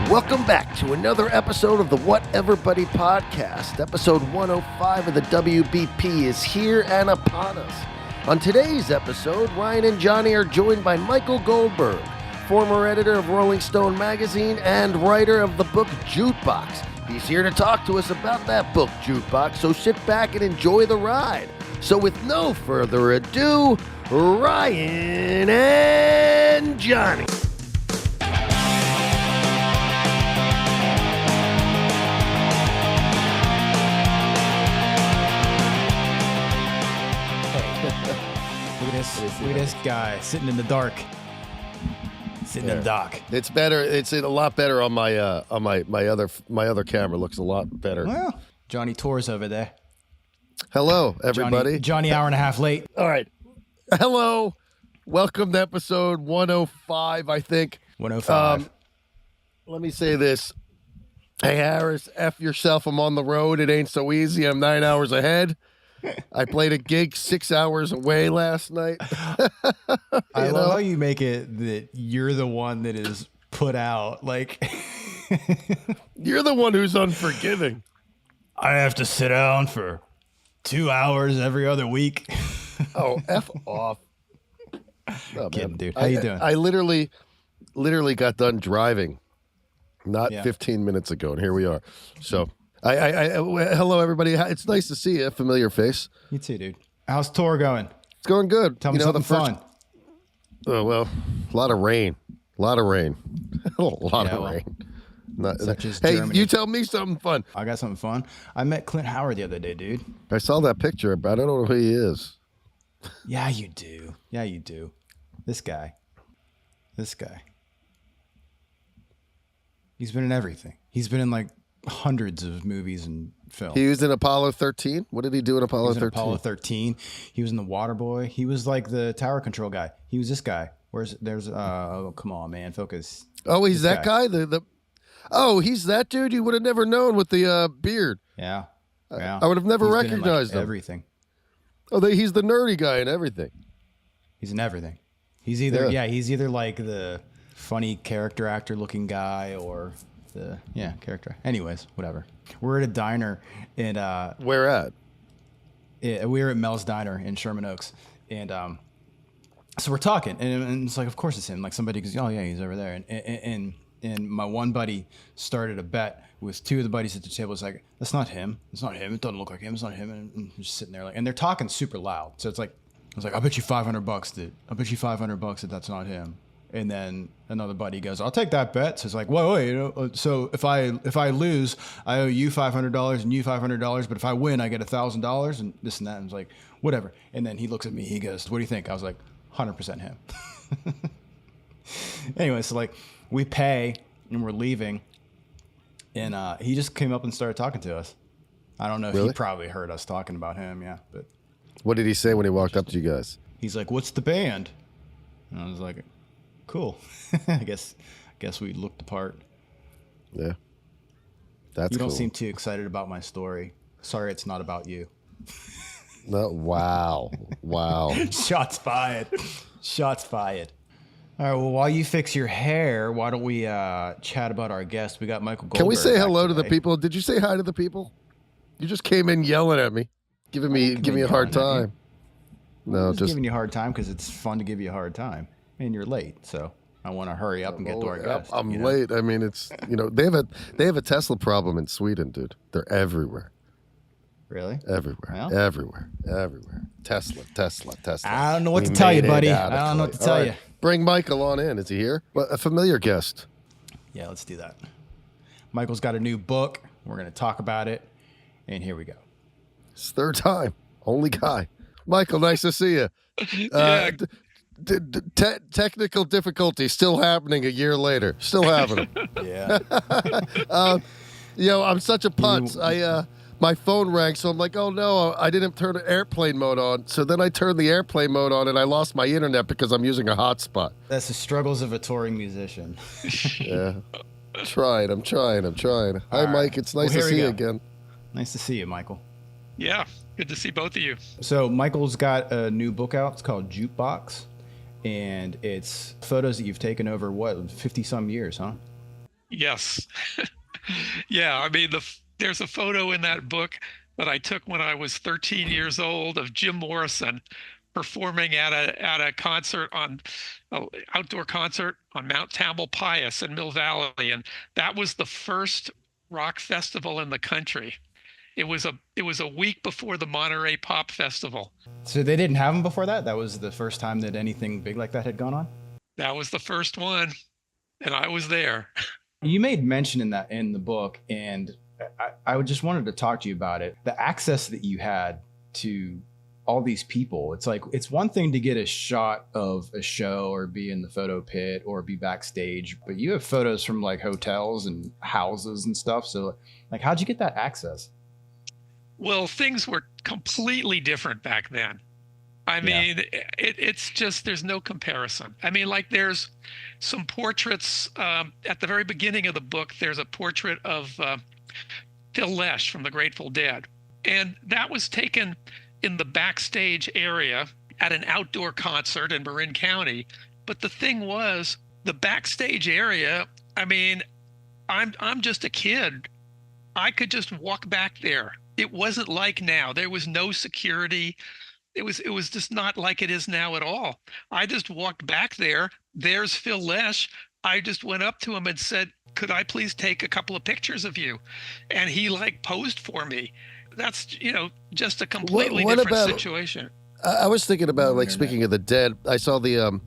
Welcome back to another episode of the Whatever Buddy podcast. Episode 105 of the WBP is here and upon us. On today's episode, Ryan and Johnny are joined by Michael Goldberg, former editor of Rolling Stone magazine and writer of the book Jukebox. He's here to talk to us about that book, Jukebox, so sit back and enjoy the ride. So with no further ado, Ryan and Johnny. Look at this guy sitting in the dark, in the dock. It's better. It's a lot better on my other camera. Looks a lot better. Well, Johnny Tours over there. Hello, everybody. Johnny hour and a half late. All right. Hello. Welcome to episode 105, I think. 105. Let me say this. Hey, Harris, F yourself. I'm on the road. It ain't so easy. I'm 9 hours ahead. I played a gig 6 hours away last night. I love how you make it that you're the one that is put out. Like, you're the one who's unforgiving. I have to sit down for 2 hours every other week. Oh, F off. Oh, kidding, dude. How you doing? I literally got done driving not 15 minutes ago, and here we are. So... hello, everybody. It's nice to see you. A familiar face. You too, dude. How's tour going? It's going good. Tell me something fun. Oh, well, a lot of rain. A lot of rain. Such as hey, Germany. you tell me something fun. I got something fun. I met Clint Howard the other day, dude. I saw that picture, but I don't know who he is. Yeah, you do. This guy. He's been in everything. He's been in like hundreds of movies and films. He was in Apollo 13. What did he do in Apollo 13? Apollo 13. He was in The Waterboy. He was like the tower control guy. He was this guy. Oh, come on, man, focus. Oh, he's that guy. Oh, he's that dude. You would have never known with the beard. Yeah. I would have never recognized him. Everything. Oh, he's the nerdy guy in everything. He's in everything. He's either he's either like the funny character actor looking guy or the character. Anyways, whatever. We're at a diner and where at? We're at Mel's Diner in Sherman Oaks, and so we're talking, and it's like, of course it's him. Like somebody goes, oh yeah, he's over there, and my one buddy started a bet with two of the buddies at the table. It's like, that's not him. It's not him. It doesn't look like him. It's not him. And just sitting there like, and they're talking super loud. So it's like, I was like, I'll bet you $500 that that's not him. And then another buddy goes, I'll take that bet. So it's like, wait, so if I lose, I owe you $500 and you $500, but if I win, I get $1,000 and this and that. And it's like, whatever. And then he looks at me, he goes, what do you think? I was like, 100% him. Anyway, so like we pay and we're leaving, and he just came up and started talking to us. I don't know if he probably heard us talking about him, but what did he say when he walked up to you guys? He's like, what's the band? And I was like, cool. I guess we looked the part. Yeah. That's cool. You don't seem too excited about my story. Sorry, it's not about you. No, wow. Shots fired. All right, well, while you fix your hair, why don't we chat about our guest? We got Michael Goldberg. Can we say hello to the people? Did you say hi to the people? You just came in yelling at me, giving me a hard time. No, just giving you a hard time because it's fun to give you a hard time. And you're late, so I want to hurry up and get to our guest. I'm late. I mean, it's they have a Tesla problem in Sweden, dude. They're everywhere. Really? Everywhere. Well, everywhere. Tesla. I don't know what to tell you, buddy. I don't know what to tell you. Bring Michael on in. Is he here? Well, a familiar guest. Yeah, let's do that. Michael's got a new book. We're going to talk about it, and here we go. It's third time. Only guy. Michael, nice to see you. Technical difficulty still happening a year later. Still happening. Yeah. I'm such a putz. My phone rang, so I'm like, oh no, I didn't turn the airplane mode on. So then I turned the airplane mode on, and I lost my internet because I'm using a hotspot. That's the struggles of a touring musician. Yeah. I'm trying. Hi, Mike. It's nice to see you again. Nice to see you, Michael. Yeah, good to see both of you. So Michael's got a new book out. It's called Jukebox, and it's photos that you've taken over, 50-some years, huh? Yes. Yeah, I mean there's a photo in that book that I took when I was 13 years old of Jim Morrison performing at a concert on outdoor concert on Mount Tamalpais in Mill Valley, and that was the first rock festival in the country. It was a week before the Monterey Pop Festival. So they didn't have them before that? That was the first time that anything big like that had gone on? That was the first one, and I was there. You made mention in that in the book, and I just wanted to talk to you about it. The access that you had to all these people. It's like, it's one thing to get a shot of a show or be in the photo pit or be backstage, but you have photos from like hotels and houses and stuff. So like, how'd you get that access? Well, things were completely different back then. I mean, it's just, there's no comparison. I mean, like there's some portraits at the very beginning of the book. There's a portrait of Phil Lesh from the Grateful Dead. And that was taken in the backstage area at an outdoor concert in Marin County. But the thing was, the backstage area, I mean, I'm just a kid. I could just walk back there. It wasn't like now. There was no security. It was just not like it is now at all. I just walked back there. There's Phil Lesh. I just went up to him and said, "Could I please take a couple of pictures of you?" And he like posed for me. That's, just a completely What different about, situation. I was thinking about, like, speaking of the dead, I saw the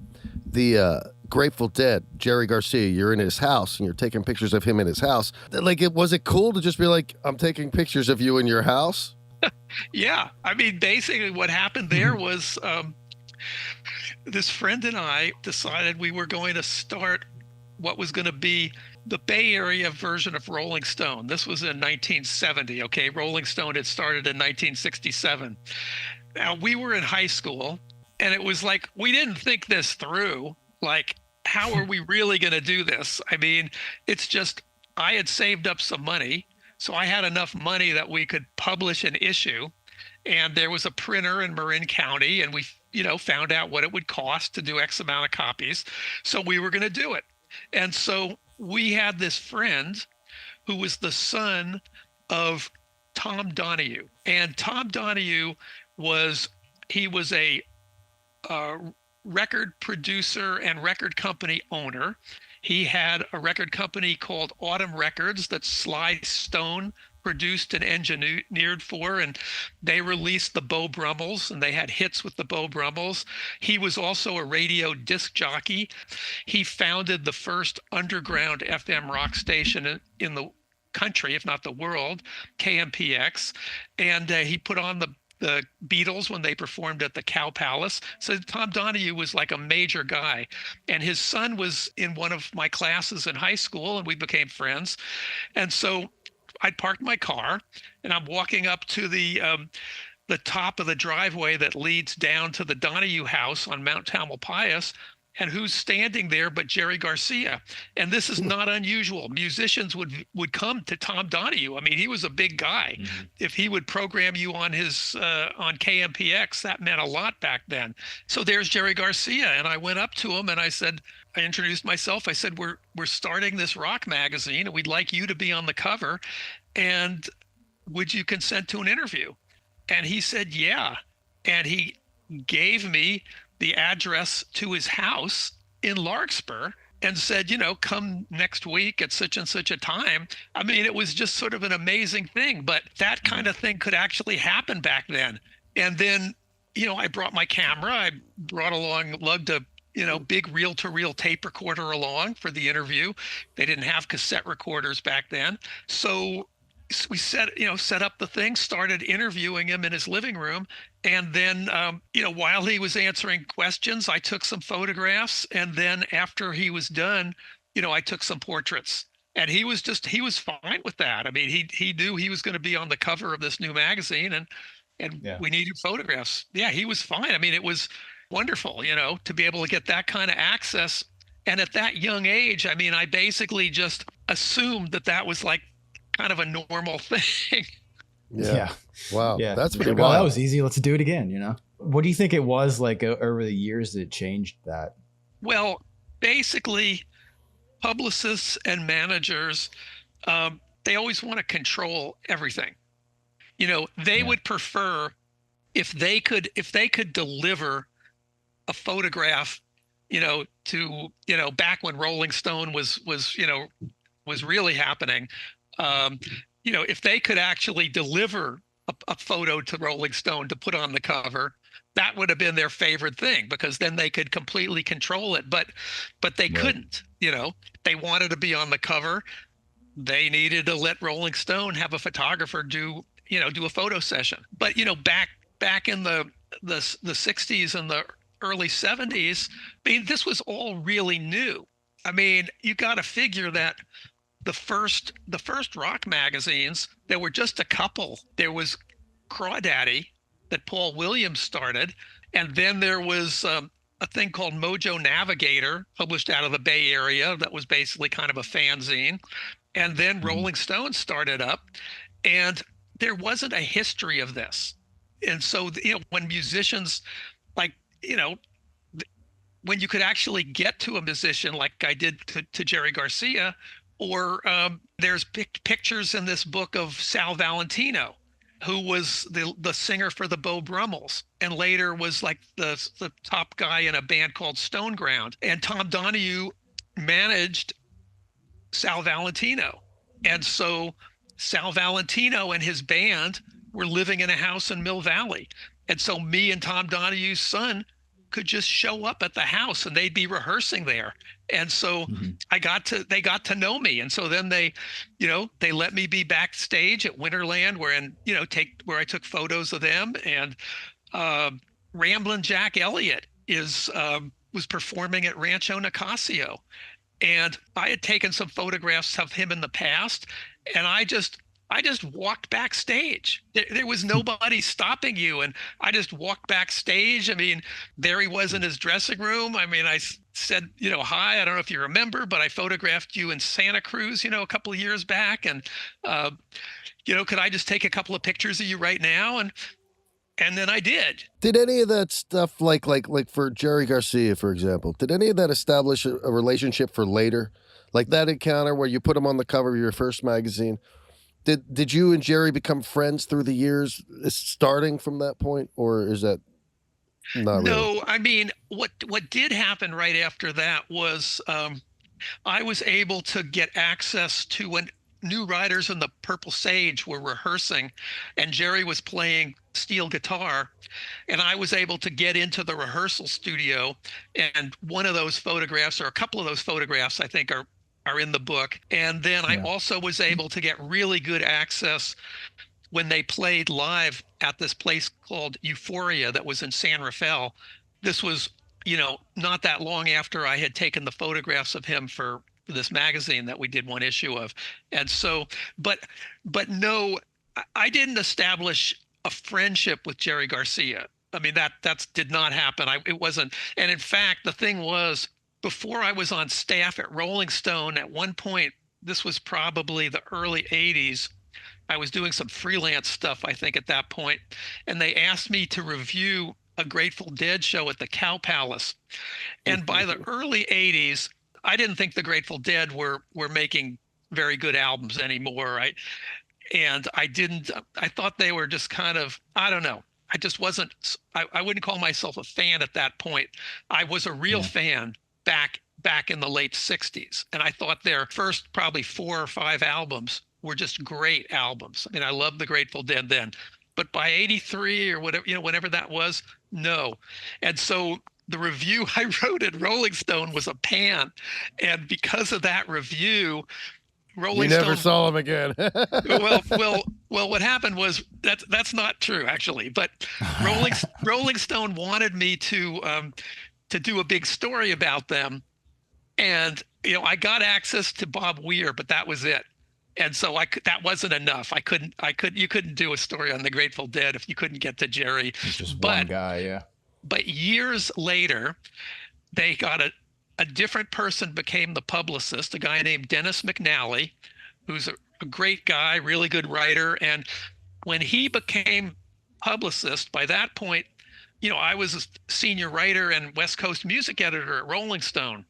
Grateful Dead, Jerry Garcia. You're in his house and you're taking pictures of him in his house. Like, was it cool to just be like, I'm taking pictures of you in your house? Yeah. I mean, basically what happened there was this friend and I decided we were going to start what was going to be the Bay Area version of Rolling Stone. This was in 1970. Okay. Rolling Stone had started in 1967. Now we were in high school and it was like, we didn't think this through. Like, how are we really going to do this? I mean, it's just, I had saved up some money. So I had enough money that we could publish an issue. And there was a printer in Marin County, and we, found out what it would cost to do X amount of copies. So we were going to do it. And so we had this friend who was the son of Tom Donahue. And Tom Donahue he was a record producer and record company owner. He had a record company called Autumn Records that Sly Stone produced and engineered for, and they released the Beau Brummels, and they had hits with the Beau Brummels. He was also a radio disc jockey. He founded the first underground FM rock station in the country, if not the world, KMPX, and he put on the Beatles when they performed at the Cow Palace. So Tom Donahue was like a major guy. And his son was in one of my classes in high school, and we became friends. And so I parked my car and I'm walking up to the top of the driveway that leads down to the Donahue house on Mount Tamalpais. And who's standing there but Jerry Garcia? And this is not unusual. Musicians would come to Tom Donahue. I mean, he was a big guy. Mm-hmm. If he would program you on his on KMPX, that meant a lot back then. So there's Jerry Garcia, and I went up to him and I introduced myself. I said, we're starting this rock magazine, and we'd like you to be on the cover. And would you consent to an interview? And he said, yeah. And he gave me the address to his house in Larkspur and said, come next week at such and such a time. I mean, it was just sort of an amazing thing, but that kind of thing could actually happen back then. And then, I brought my camera. I lugged a, big reel-to-reel tape recorder along for the interview. They didn't have cassette recorders back then. So we set up the thing, started interviewing him in his living room. And then, while he was answering questions, I took some photographs. And then after he was done, I took some portraits. And he was fine with that. I mean, he knew he was going to be on the cover of this new magazine, and we needed photographs. Yeah, he was fine. I mean, it was wonderful, to be able to get that kind of access. And at that young age, I mean, I basically just assumed that was like kind of a normal thing. Yeah. Wow. Yeah. That's pretty well, wild. That was easy. Let's do it again, What do you think it was like over the years that changed that? Well, basically, publicists and managers, they always want to control everything. They Yeah. would prefer if they could deliver a photograph, to back when Rolling Stone was really happening. Um, if they could actually deliver a photo to Rolling Stone to put on the cover, that would have been their favorite thing, because then they could completely control it. But they Right. couldn't. They wanted to be on the cover. They needed to let Rolling Stone have a photographer do a photo session. But back in the 60s and the early 70s, I mean, this was all really new. I mean, you got to figure that the first rock magazines, there were just a couple. There was Crawdaddy that Paul Williams started, and then there was a thing called Mojo Navigator, published out of the Bay Area, that was basically kind of a fanzine. And then Mhm. Rolling Stone started up, and there wasn't a history of this. And so, when musicians, like, you know, when you could actually get to a musician like I did to Jerry Garcia, or there's pictures in this book of Sal Valentino, who was the singer for the Beau Brummels, and later was like the top guy in a band called Stoneground. And Tom Donahue managed Sal Valentino. And so Sal Valentino and his band were living in a house in Mill Valley. And so me and Tom Donahue's son could just show up at the house, and they'd be rehearsing there. And so Mhm. they got to know me. And so then they let me be backstage at Winterland, where I took photos of them. And uh, Ramblin' Jack Elliott was performing at Rancho Nicasio, and I had taken some photographs of him in the past, and I just walked backstage. There was nobody stopping you, and I just walked backstage. I mean, there he was in his dressing room. I mean, I said, hi. I don't know if you remember, but I photographed you in Santa Cruz, a couple of years back, and uh, could I just take a couple of pictures of you right now? And then I did. Did any of that stuff, like for Jerry Garcia, for example, did any of that establish a relationship for later? Like that encounter where you put him on the cover of your first magazine. Did you and Jerry become friends through the years, starting from that point, or is that not really? No, I mean, what did happen right after that was, I was able to get access to when new writers in the Purple Sage were rehearsing, and Jerry was playing steel guitar, and I was able to get into the rehearsal studio. And one of those photographs, or a couple of those photographs, I think are in the book. And then I Yeah. also was able to get really good access when they played live at this place called Euphoria that was in San Rafael. This was, not that long after I had taken the photographs of him for this magazine that we did one issue of. And so, but no, I didn't establish a friendship with Jerry Garcia. I mean, that's did not happen. It wasn't. And in fact, the thing was, before I was on staff at Rolling Stone, at one point, this was probably the early 80s, I was doing some freelance stuff, I think, at that point, and they asked me to review a Grateful Dead show at the Cow Palace. And by the early 80s, I didn't think the Grateful Dead were making very good albums anymore. And I thought they were just kind of, I don't know. I just wasn't, I wouldn't call myself a fan at that point. I was a real Yeah. fan back in the late 60s. And I thought their first probably 4 or 5 albums were just great albums. I mean, I loved the Grateful Dead then. But by 83 or whatever, whenever that was, no. And so the review I wrote at Rolling Stone was a pan. And because of that review, You Rolling never Stone, saw him again. well, what happened was that's not true, actually. But Rolling Stone wanted me to do a big story about them, and I got access to Bob Weir, but that was it. And so that wasn't enough. You couldn't do a story on the Grateful Dead if you couldn't get to Jerry. It's just one But guy. Yeah. years later, they got a different person became the publicist, a guy named Dennis McNally, who's a great guy, really good writer. And when he became publicist, by that point, I was a senior writer and West Coast music editor at Rolling Stone.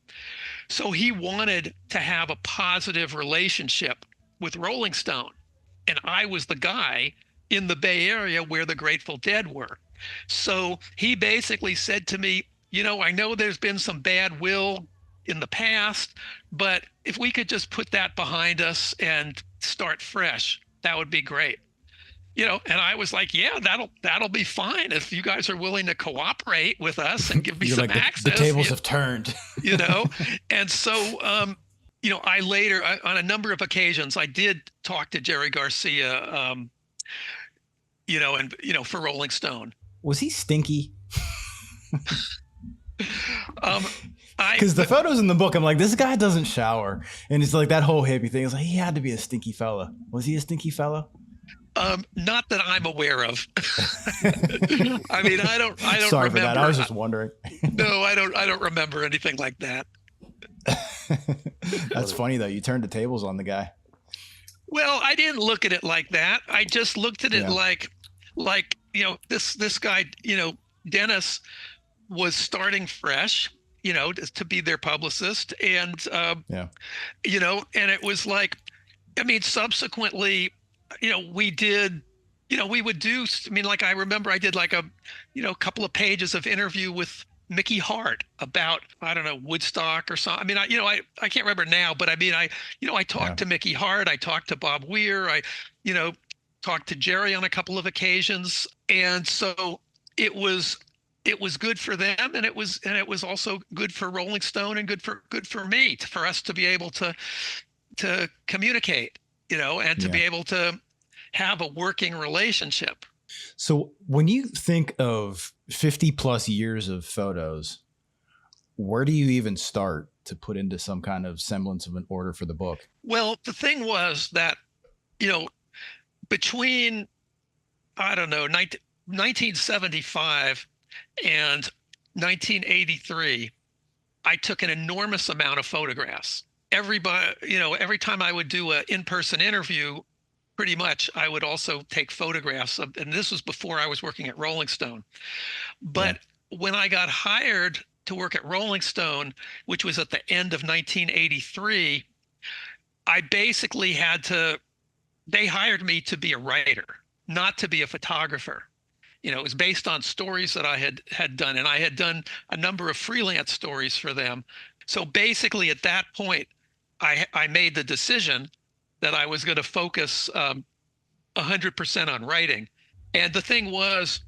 So he wanted to have a positive relationship with Rolling Stone. And I was the guy in the Bay Area where the Grateful Dead were. So he basically said to me, I know there's been some bad will in the past, but if we could just put that behind us and start fresh, that would be great. And I was like, yeah, that'll be fine if you guys are willing to cooperate with us and give me some access. The tables have turned. And so I later, on a number of occasions, I did talk to Jerry Garcia, for Rolling Stone. Was he stinky? Because the photos in the book, I'm like, this guy doesn't shower, and it's like that whole hippie thing. It's like he had to be a stinky fella. Was he a stinky fella? Not that I'm aware of. I mean, I don't. Sorry remember. For that. I was just wondering. No, I don't remember anything like that. That's funny though. You turned the tables on the guy. Well, I didn't look at it like that. I just looked at it like this guy, Dennis was starting fresh, to be their publicist, and and it was like, I mean, subsequently, we did, we would do, I mean, like, I remember I did like a couple of pages of interview with Mickey Hart about, I don't know, Woodstock or something. I mean, I can't remember now, but I mean, I talked to Mickey Hart, I talked to Bob Weir, I talked to Jerry on a couple of occasions. And so it was good for them, and it was also good for Rolling Stone and good for me, for us to be able to communicate, and to be able to have a working relationship. So when you think of 50 plus years of photos, where do you even start to put into some kind of semblance of an order for the book? Well, the thing was that, between, I don't know, 1975 and 1983, I took an enormous amount of photographs. Everybody, every time I would do an in-person interview, pretty much I would also take photographs of, and this was before I was working at Rolling Stone. But when I got hired to work at Rolling Stone, which was at the end of 1983, I basically they hired me to be a writer, not to be a photographer. It was based on stories that I had done, and I had done a number of freelance stories for them. So basically at that point, I made the decision that I was going to focus 100% on writing. And the thing was,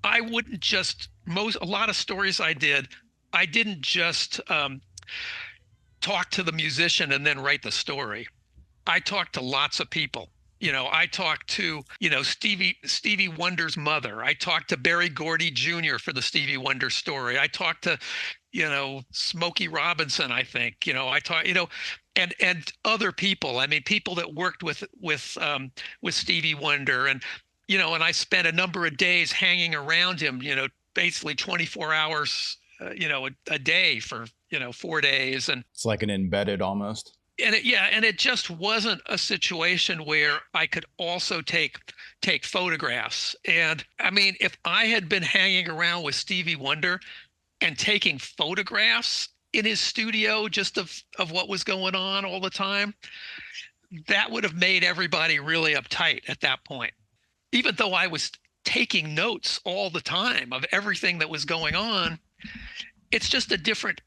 I wouldn't just, a lot of stories I didn't just talk to the musician and then write the story. I talked to lots of people. I talked to, Stevie Wonder's mother. I talked to Berry Gordy Jr. for the Stevie Wonder story. I talked to, Smokey Robinson, I think, I talked, and other people. I mean, people that worked with Stevie Wonder, and, and I spent a number of days hanging around him, basically 24 hours, a day for, 4 days. And it's like an embedded almost. And it just wasn't a situation where I could also take photographs. And I mean, if I had been hanging around with Stevie Wonder and taking photographs in his studio just of what was going on all the time, that would have made everybody really uptight at that point. Even though I was taking notes all the time of everything that was going on, it's just a different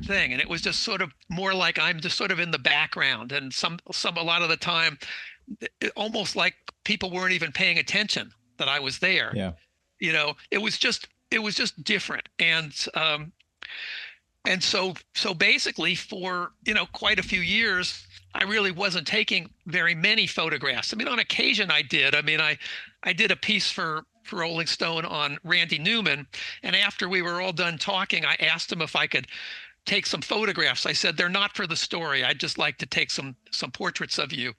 thing. And it was just sort of more like I'm just sort of in the background, and a lot of the time, almost like people weren't even paying attention that I was there. Yeah. It was just different. And so basically for, quite a few years, I really wasn't taking very many photographs. I mean, on occasion I did. I mean, I did a piece for Rolling Stone on Randy Newman. And after we were all done talking, I asked him if I could take some photographs. I said, they're not for the story. I'd just like to take some portraits of you.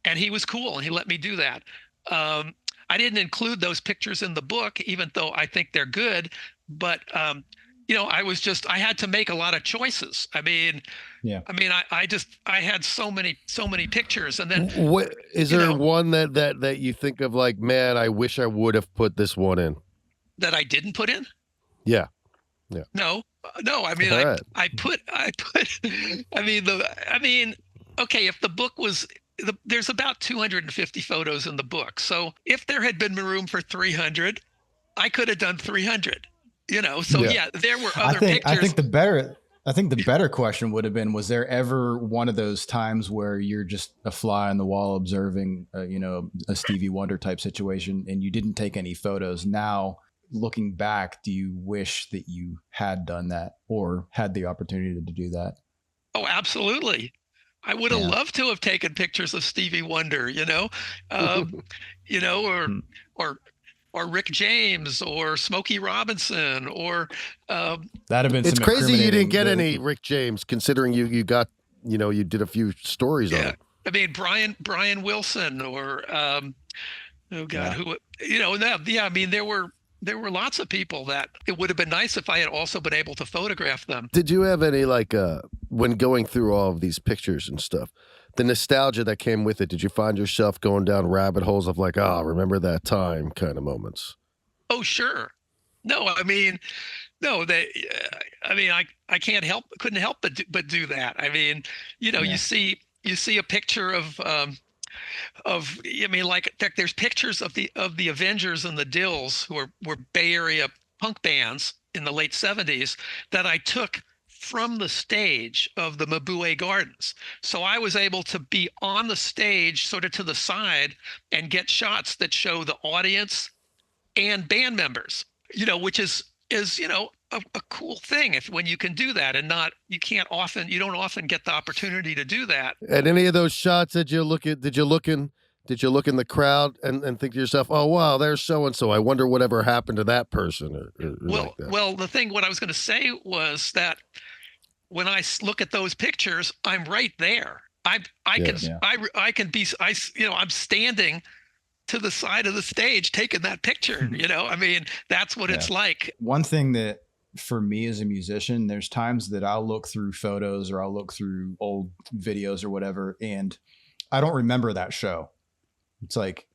And he was cool, and he let me do that. I didn't include those pictures in the book, even though I think they're good. But, I had to make a lot of choices. I mean, I had so many pictures. And then what is there one that you think of like, man, I wish I would have put this one in, that I didn't put in? Yeah. No, no. I mean, All right. I put. I mean, okay. If the book was, there's about 250 photos in the book. So if there had been room for 300, I could have done 300. So Yeah. yeah, there were I other think I pictures. think the better I think the better question would have been: was there ever one of those times where you're just a fly on the wall observing, a Stevie Wonder type situation, and you didn't take any photos? Now, looking back, do you wish that you had done that or had the opportunity to do that? Oh, absolutely. I would have Yeah. loved to have taken pictures of Stevie Wonder. Um, you know, or Hmm. or or Rick James or Smokey Robinson or That'd have been It's some crazy you didn't incriminating. get any Rick James, considering you got, you did a few stories on yeah. him. I mean Brian Wilson or oh God, Yeah. who yeah. I mean there were lots of people that it would have been nice if I had also been able to photograph them. Did you have any, like, when going through all of these pictures and stuff, the nostalgia that came with it? Did you find yourself going down rabbit holes of like, remember that time kind of moments? Oh sure. No, I mean no, I mean, I couldn't help but do that. I mean, Yeah. you see a picture I mean, like there's pictures of the Avengers and the Dills, who were Bay Area punk bands in the late '70s, that I took from the stage of the Mabue Gardens. So I was able to be on the stage, sort of to the side, and get shots that show the audience and band members, which is a cool thing if when you can do that, and not you don't often get the opportunity to do that. At any of those shots, did you look in the crowd and think to yourself, oh wow, there's so and so. I wonder whatever happened to that person, or like Well, that. well, what I was going to say was that when I look at those pictures, I'm right there. I Yeah. can Yeah. I can be I'm standing to the side of the stage taking that picture. I mean, that's what Yeah. it's like. One thing that for me as a musician, there's times that I'll look through photos or I'll look through old videos or whatever, and I don't remember that show. It's like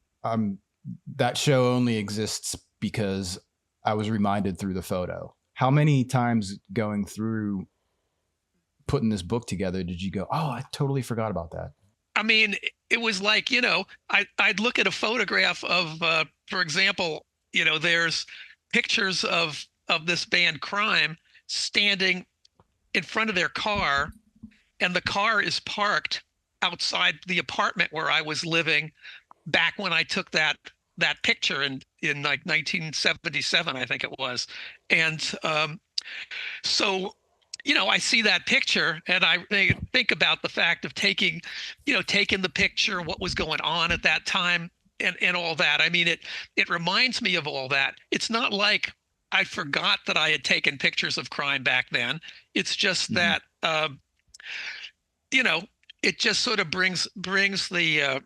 that show only exists because I was reminded through the photo. How many times going through putting this book together did you go, oh, I totally forgot about that? I mean, it was like, I'd look at a photograph of, for example, there's pictures of this band Crime standing in front of their car, and the car is parked outside the apartment where I was living back when I took that picture in like 1977, I think it was. And so I see that picture, and I think about the fact of taking the picture, what was going on at that time, and all that. I mean, it reminds me of all that. It's not like I forgot that I had taken pictures of Crime back then. It's just Mm-hmm. that you know it just sort of brings the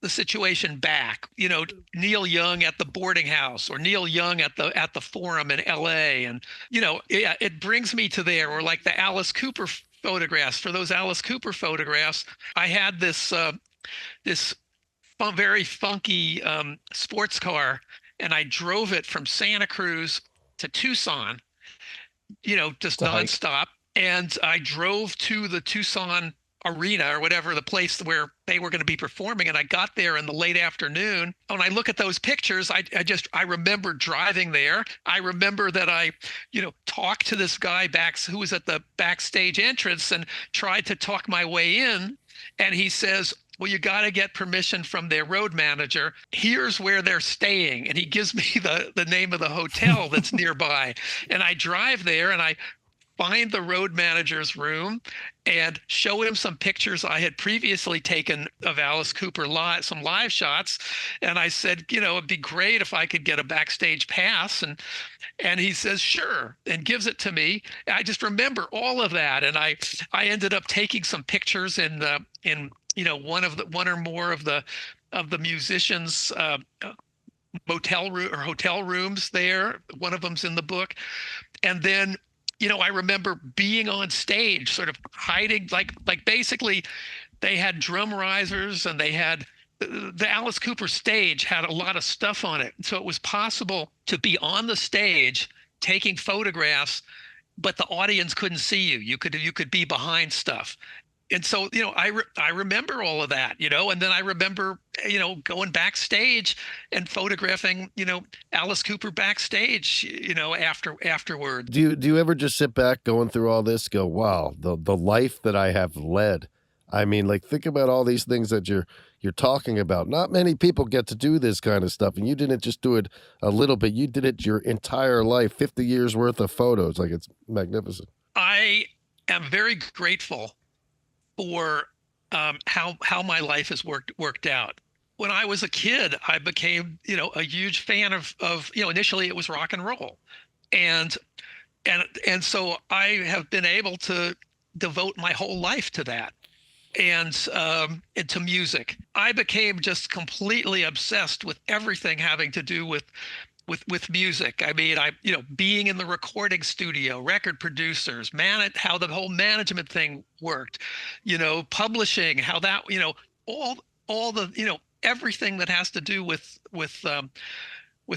situation back. Neil Young at the boarding house, or Neil Young at the Forum in L.A. And yeah, it brings me to there. Or like the Alice Cooper photographs. For those Alice Cooper photographs, I had this very funky sports car, and I drove it from Santa Cruz to Tucson, just To hike. nonstop. And I drove to the Tucson arena, or whatever, the place where they were going to be performing. And I got there in the late afternoon. When I look at those pictures, I remember driving there. I remember that I, talked to this guy who was at the backstage entrance, and tried to talk my way in. And he says, well, you got to get permission from their road manager. Here's where they're staying. And he gives me the name of the hotel that's nearby. And I drive there, and I find the road manager's room and show him some pictures I had previously taken of Alice Cooper live, some live shots. And I said, it'd be great if I could get a backstage pass. And he says, sure, and gives it to me. I just remember all of that. And I ended up taking some pictures in one or more of the musicians' motel room or hotel rooms there. One of them's in the book. And then I remember being on stage, sort of hiding, like basically they had drum risers, and they had the Alice Cooper stage had a lot of stuff on it. So it was possible to be on the stage taking photographs, but the audience couldn't see you. You could be behind stuff. And so, I remember all of that, and then I remember, going backstage and photographing, Alice Cooper backstage, afterward. Do you ever just sit back going through all this, go, wow, the life that I have led? I mean, like, think about all these things that you're talking about. Not many people get to do this kind of stuff, and you didn't just do it a little bit. You did it your entire life, 50 years worth of photos. Like, it's magnificent. I am very grateful for how my life has worked out. When I was a kid, I became, a huge fan of initially it was rock and roll, and so I have been able to devote my whole life to that, and to music. I became just completely obsessed with everything having to do with music. I mean, being in the recording studio, record producers, how the whole management thing worked, publishing, how that, all the, everything that has to do with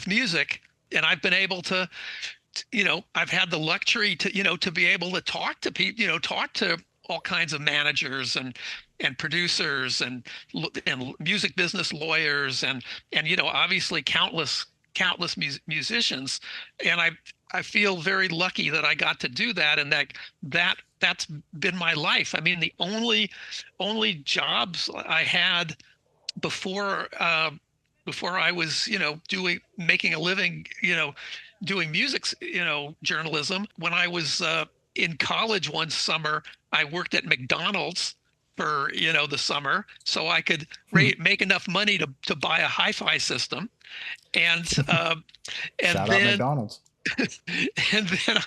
music. And I've been able to, I've had the luxury to, to be able to talk to people, talk to all kinds of managers and producers and music business lawyers and obviously countless musicians, and I feel very lucky that I got to do that, and that's been my life. I mean, the only jobs I had before I was making a living doing music journalism. When I was in college one summer, I worked at McDonald's for the summer so I could make enough money to buy a hi-fi system. And Shout out McDonald's. And then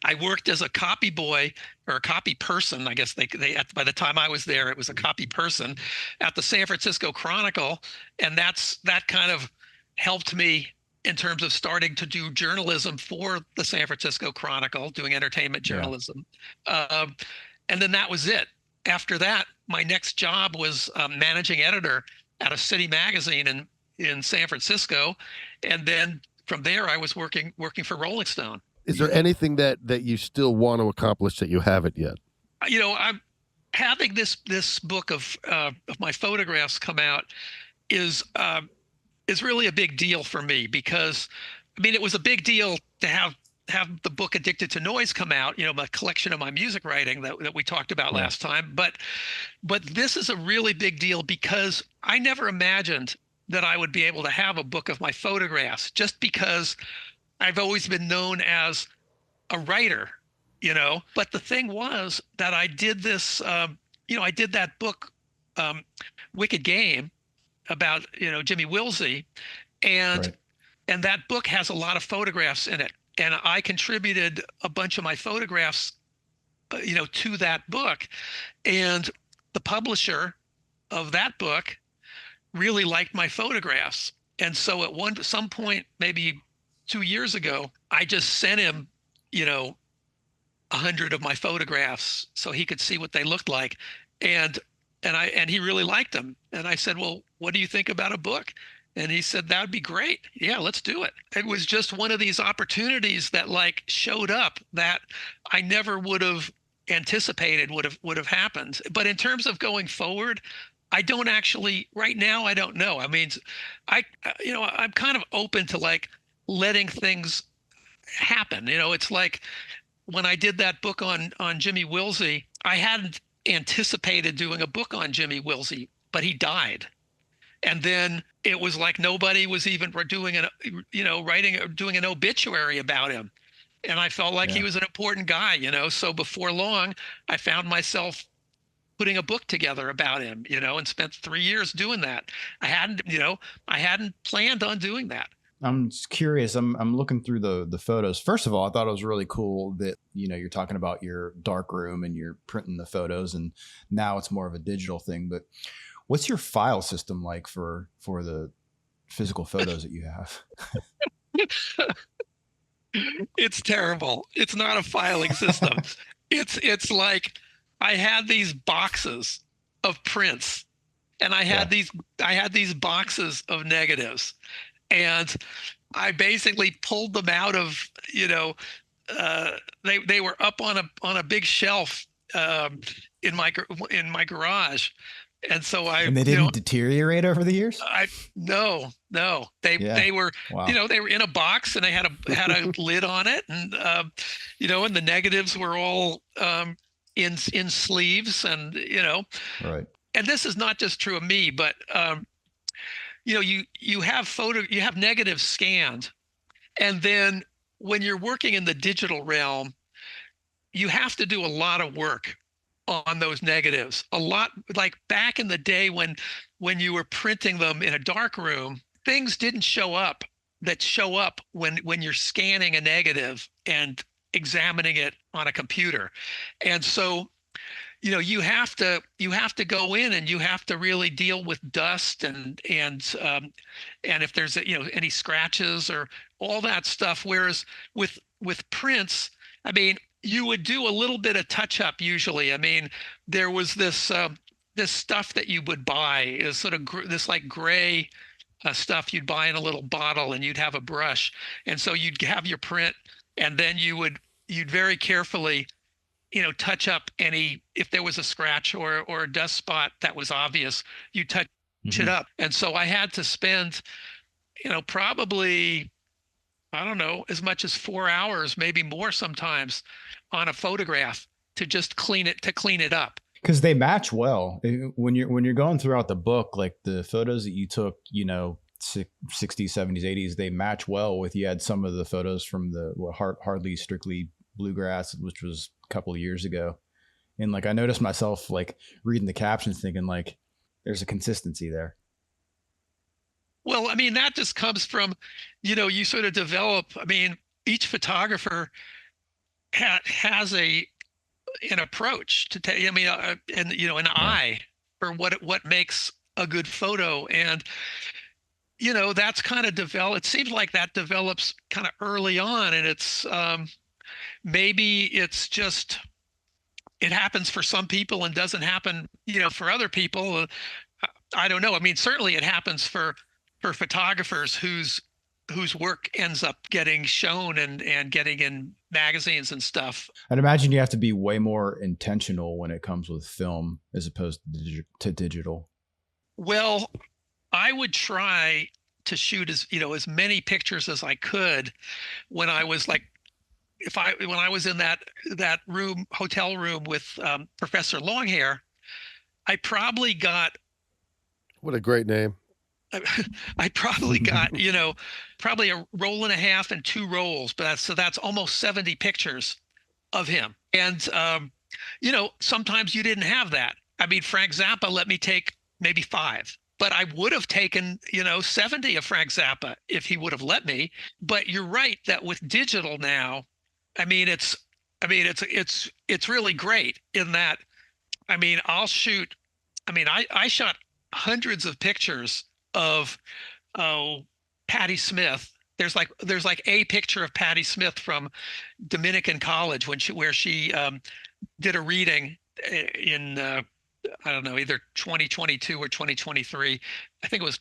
I worked as a copy boy or a copy person. I guess they by the time I was there, it was a copy person at the San Francisco Chronicle, and that kind of helped me in terms of starting to do journalism for the San Francisco Chronicle, doing entertainment journalism. Yeah. And then that was it. After that, my next job was managing editor at a city magazine in San Francisco, and then from there I was working for Rolling Stone. Is there anything that you still want to accomplish that you haven't yet? I'm having this book of my photographs come out is really a big deal for me, because I mean, it was a big deal to have the book Addicted to Noise come out, my collection of my music writing that we talked about last time. But this is a really big deal because I never imagined that I would be able to have a book of my photographs, just because I've always been known as a writer, But the thing was that I did this, I did that book, Wicked Game, about, Jimmy Wilsey, and that book has a lot of photographs in it. And I contributed a bunch of my photographs, to that book. And the publisher of that book really liked my photographs. And so at some point, maybe 2 years ago, I just sent him, 100 of my photographs so he could see what they looked like. And he really liked them. And I said, well, what do you think about a book? And he said, that would be great. Yeah, let's do it. It was just one of these opportunities that showed up that I never would have anticipated would have happened. But in terms of going forward, I don't actually, right now, I don't know. I mean, I'm kind of open to letting things happen. It's like when I did that book on Jimmy Wilsey, I hadn't anticipated doing a book on Jimmy Wilsey, but he died. And then it was like nobody was even doing doing an obituary about him. And I felt like he was an important guy, So before long, I found myself putting a book together about him, and spent 3 years doing that. I hadn't planned on doing that. I'm just curious. I'm looking through the photos. First of all, I thought it was really cool that, you're talking about your dark room and you're printing the photos, and now it's more of a digital thing. But what's your file system like for the physical photos that you have? It's terrible. It's not a filing system. It's like I had these boxes of prints, and I had these boxes of negatives, and I basically pulled them out of you know, they were up on a big shelf in my garage, and so And they didn't deteriorate over the years? no, they Yeah. were, Wow. they were in a box, and they had a lid on it, and and the negatives were all in sleeves, and Right. and this is not just true of me, but you have negatives scanned, and then when you're working in the digital realm, you have to do a lot of work on those negatives. A lot, like back in the day when you were printing them in a dark room, things didn't show up that show up when you're scanning a negative and examining it on a computer. And so you have to go in, and you have to really deal with dust, and if there's any scratches or all that stuff. Whereas with prints, I mean, you would do a little bit of touch up usually. I mean, there was this stuff that you would buy, is sort of this like gray stuff you'd buy in a little bottle, and you'd have a brush, and so you'd have your print, and then you'd very carefully touch up any, if there was a scratch or a dust spot that was obvious, you touch it up. And so I had to spend, probably, I don't know, as much as 4 hours, maybe more sometimes, on a photograph to just clean it up. Because they match well. When you're going throughout the book, like the photos that you took, 60s, 70s, 80s, they match well with, you had some of the photos from the hardly strictly bluegrass, which was a couple of years ago. And like, I noticed myself like reading the captions thinking like there's a consistency there. Well, I mean, that just comes from, you sort of develop, I mean, each photographer has an approach to I mean, and an eye for what makes a good photo. And that's kind of it seems like that develops kind of early on, and it's maybe it's just, it happens for some people and doesn't happen for other people. I don't know. I mean, certainly it happens for photographers whose work ends up getting shown and getting in magazines and stuff. I'd imagine you have to be way more intentional when it comes with film as opposed to digital. Well, I would try to shoot as many pictures as I could when I was like, when I was in that hotel room with Professor Longhair. I probably got, What a great name. I probably got, probably a roll and a half and 2 rolls, but that's almost 70 pictures of him. And, sometimes you didn't have that. I mean, Frank Zappa let me take maybe 5, but I would have taken, 70 of Frank Zappa if he would have let me. But you're right that with digital now, it's really great in that, I'll shoot, I shot hundreds of pictures of Patti Smith. There's like a picture of Patti Smith from Dominican College where she did a reading in I don't know, either 2022 or 2023. I think it was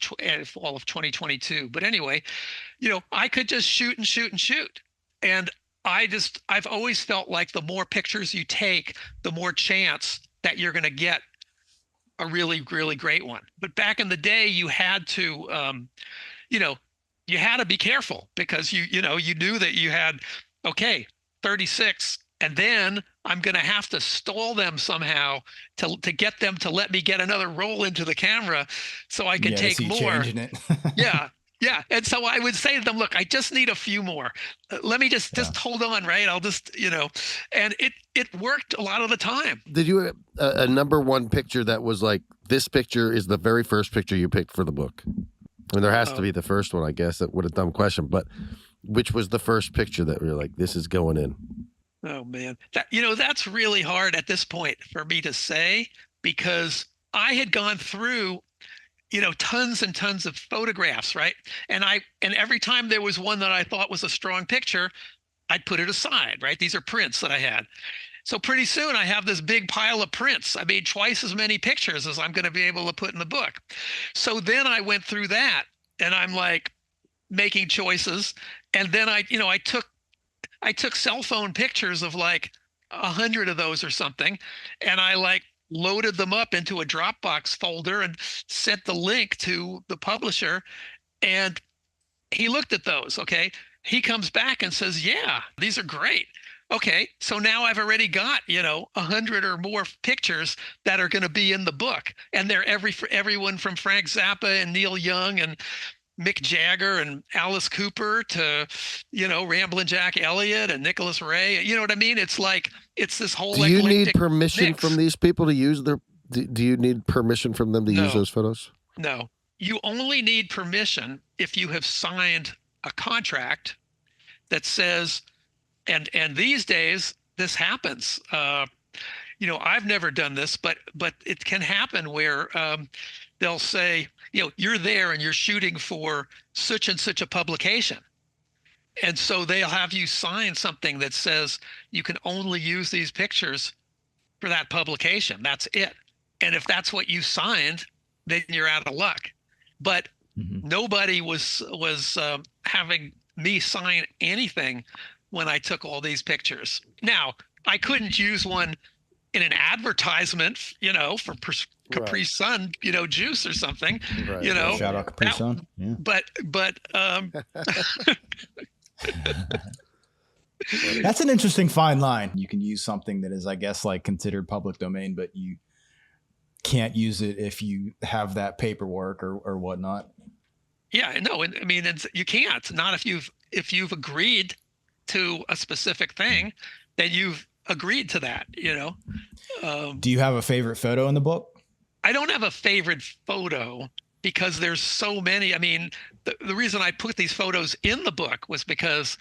fall of 2022. But anyway, I could just shoot and shoot and shoot. And I've always felt like the more pictures you take, the more chance that you're going to get a really, really great one. But back in the day, you had to, you had to be careful, because you knew that you had, okay, 36, and then I'm going to have to stall them somehow to get them to let me get another roll into the camera so I can take more. Changing it. Yeah. Yeah. And so I would say to them, look, I just need a few more. Let me just hold on, right? I'll just, and it worked a lot of the time. Did you a number one picture that was like, this picture is the very first picture you picked for the book? I mean, there has to be the first one, I guess. What a dumb question. But which was the first picture that we were like, this is going in? Oh, man. That's really hard at this point for me to say, because I had gone through tons and tons of photographs, right? And every time there was one that I thought was a strong picture, I'd put it aside, right? These are prints that I had. So pretty soon I have this big pile of prints. I made twice as many pictures as I'm going to be able to put in the book. So then I went through that, and I'm like making choices. And then I took I took cell phone pictures of like 100 of those or something, and I like loaded them up into a Dropbox folder and sent the link to the publisher. And he looked at those. Okay. He comes back and says, yeah, these are great. Okay. So now I've already got, 100 or more pictures that are going to be in the book. And they're everyone from Frank Zappa and Neil Young and Mick Jagger and Alice Cooper to, Ramblin' Jack Elliott and Nicholas Ray. You know what I mean? It's like, it's this whole Do you need eclectic permission mix. from these people to use their? Do you need permission from them to use those photos? No. You only need permission if you have signed a contract that says, and these days this happens. I've never done this, but it can happen where they'll say, you're there and you're shooting for such and such a publication. And so they'll have you sign something that says you can only use these pictures for that publication. That's it. And if that's what you signed, then you're out of luck. But nobody was having me sign anything when I took all these pictures. Now, I couldn't use one in an advertisement, for Capri Sun, juice or something, Shout out Capri Sun. Yeah. But that's an interesting fine line. You can use something that is, I guess, like considered public domain, but you can't use it if you have that paperwork or whatnot. Yeah, no, I mean, you can't. Not if you've agreed to a specific thing, then you've agreed to that. Do you have a favorite photo in the book? I don't have a favorite photo because there's so many. I mean, the reason I put these photos in the book was because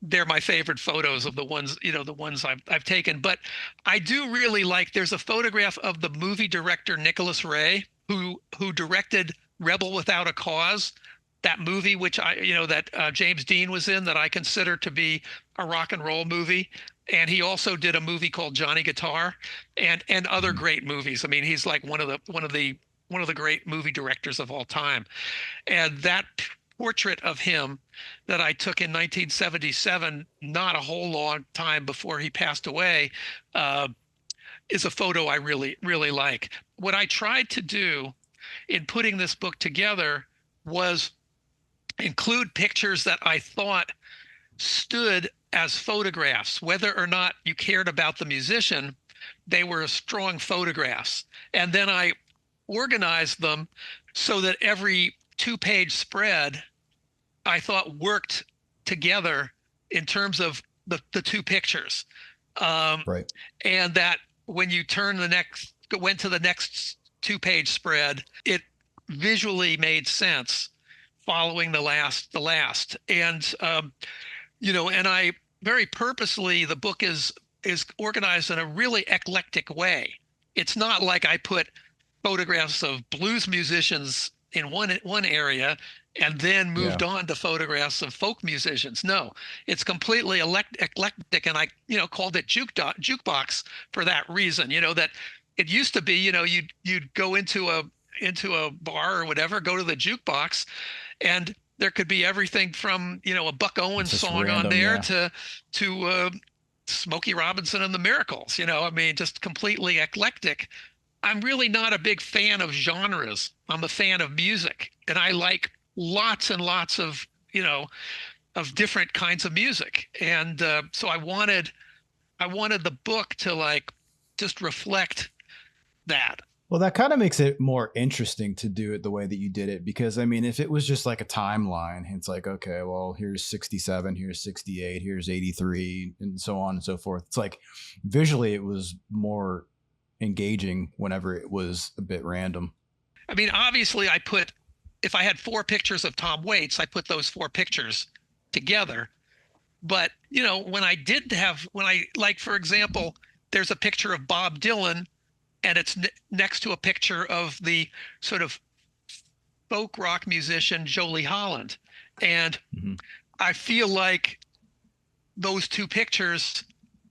they're my favorite photos of the ones, the ones I've taken. But I do really like, there's a photograph of the movie director Nicholas Ray, who directed Rebel Without a Cause, that movie, which that James Dean was in, that I consider to be a rock and roll movie. And he also did a movie called Johnny Guitar and other great movies. I mean, he's like one of the great movie directors of all time. And that portrait of him that I took in 1977, not a whole long time before he passed away, is a photo I really, really like. What I tried to do in putting this book together was include pictures that I thought stood as photographs, whether or not you cared about the musician, they were strong photographs. And then I organized them so that every 2-page spread I thought worked together in terms of the two pictures. Right. And that when you went to the next 2-page spread, it visually made sense following the last. And, and I very purposely, the book is organized in a really eclectic way. It's not like I put photographs of blues musicians in one area and then moved on to photographs of folk musicians. No, it's completely eclectic, and I called it Jukebox for that reason. That it used to be, you'd go into a bar or whatever, go to the jukebox, and there could be everything from a Buck Owens song random, on there to Smokey Robinson and the Miracles. I mean, just completely eclectic. I'm really not a big fan of genres. I'm a fan of music, and I like lots and lots of of different kinds of music. And so I wanted the book to like just reflect that. Well, that kind of makes it more interesting to do it the way that you did it, because I mean, if it was just like a timeline, it's like, okay, well, here's 67, here's 68, here's 83, and so on and so forth. It's like visually it was more engaging whenever it was a bit random. I mean, obviously if I had 4 pictures of Tom Waits, I put those 4 pictures together. But, when for example, there's a picture of Bob Dylan, and it's next to a picture of the sort of folk rock musician Jolie Holland. And I feel like those 2 pictures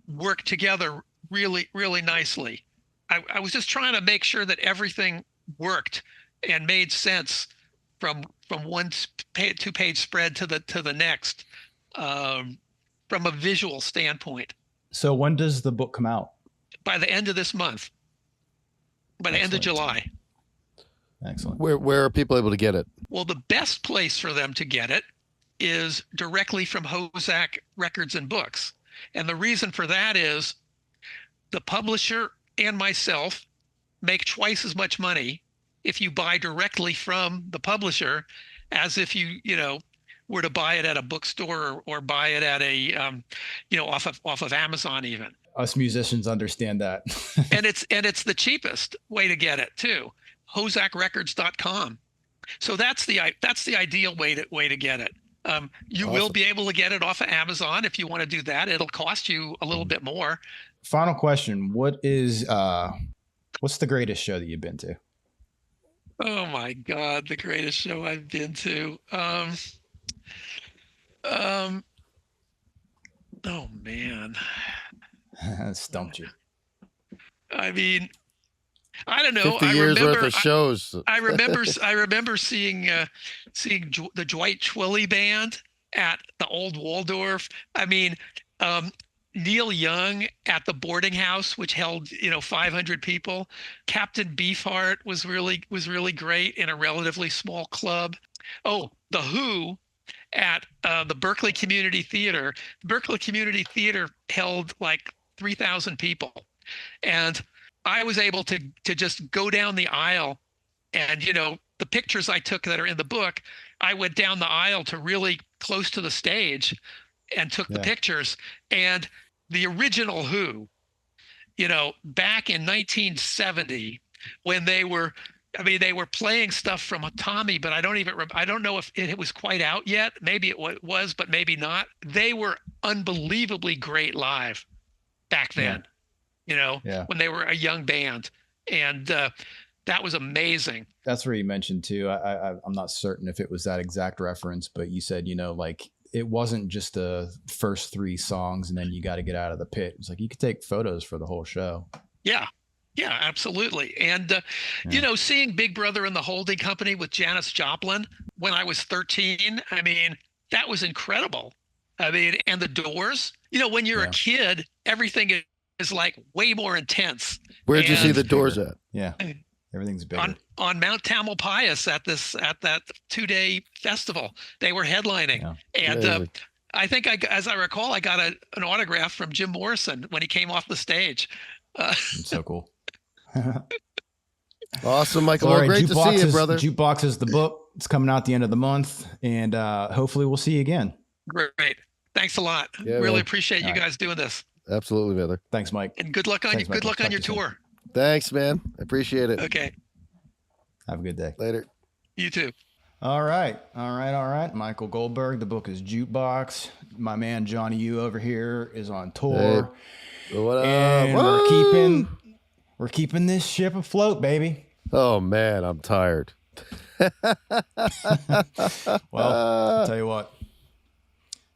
work together really, really nicely. I was just trying to make sure that everything worked and made sense from one 2-page spread to the next. from a visual standpoint. So when does the book come out? By the end of this month, by the end of July. Excellent. Where are people able to get it? Well, the best place for them to get it is directly from Hozak Records and Books. And the reason for that is the publisher and myself make twice as much money if you buy directly from the publisher as if you were to buy it at a bookstore or buy it at a off of Amazon even. Us musicians understand that. and it's the cheapest way to get it too. HozakRecords.com. So that's the ideal way to get it. You will be able to get it off of Amazon if you want to do that. It'll cost you a little bit more. Final question: what's the greatest show that you've been to? Oh my God, the greatest show I've been to. Oh man. Stumped you. I mean, I don't know. 50 years worth of shows. I remember seeing the Dwight Twilley band at the Old Waldorf. I mean, Neil Young at the boarding house, which held 500 people. Captain Beefheart was really great in a relatively small club. Oh, the Who at the Berkeley Community Theater. The Berkeley Community Theater held like 3,000 people, and I was able to just go down the aisle, and the pictures I took that are in the book, I went down the aisle to really close to the stage and took the pictures. And the original Who, back in 1970, when they were playing stuff from Tommy, but I don't know if it was quite out yet. Maybe it was, but maybe not. They were unbelievably great live back then, when they were a young band. And that was amazing. That's where you mentioned too. I'm not certain if it was that exact reference, but you said, like it wasn't just the first 3 songs and then you got to get out of the pit. It's like you could take photos for the whole show. Yeah. Yeah, absolutely. And, seeing Big Brother and the Holding Company with Janis Joplin when I was 13, I mean, that was incredible. I mean, and the Doors, when you're a kid, everything is like way more intense. Where'd you see the Doors at? Yeah. Everything's bigger. On Mount Tamalpais at that 2-day festival. They were headlining. Yeah. And I think as I recall, I got an autograph from Jim Morrison when he came off the stage. So cool. Awesome, Michael. Well, great to see you, brother. Jukebox is the book. It's coming out the end of the month, and hopefully we'll see you again. Great. Thanks a lot. Yeah, really appreciate you guys doing this. Absolutely, brother. Thanks, Mike. And good luck on your tour. Thanks, man. I appreciate it. Okay. Have a good day. Later. You too. All right. Michael Goldberg. The book is Jukebox. My man Johnny U over here is on tour. Hey. What up? And we're keeping this ship afloat, baby. Oh man, I'm tired. Well, I'll tell you what.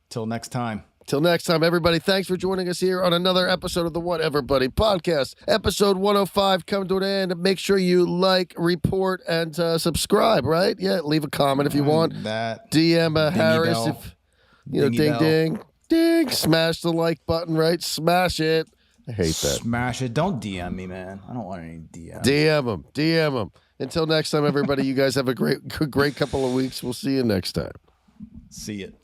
Till next time. Till next time, everybody, thanks for joining us here on another episode of the Whatever Buddy podcast. Episode 105 come to an end. Make sure you like, report, and subscribe, right? Yeah, leave a comment if you want. That DM Harris bell. if ding. Smash the like button, right? Smash it. I hate that. Smash it. Don't DM me, man. I don't want any DM. DM them. Until next time, everybody, you guys have a great couple of weeks. We'll see you next time. See it.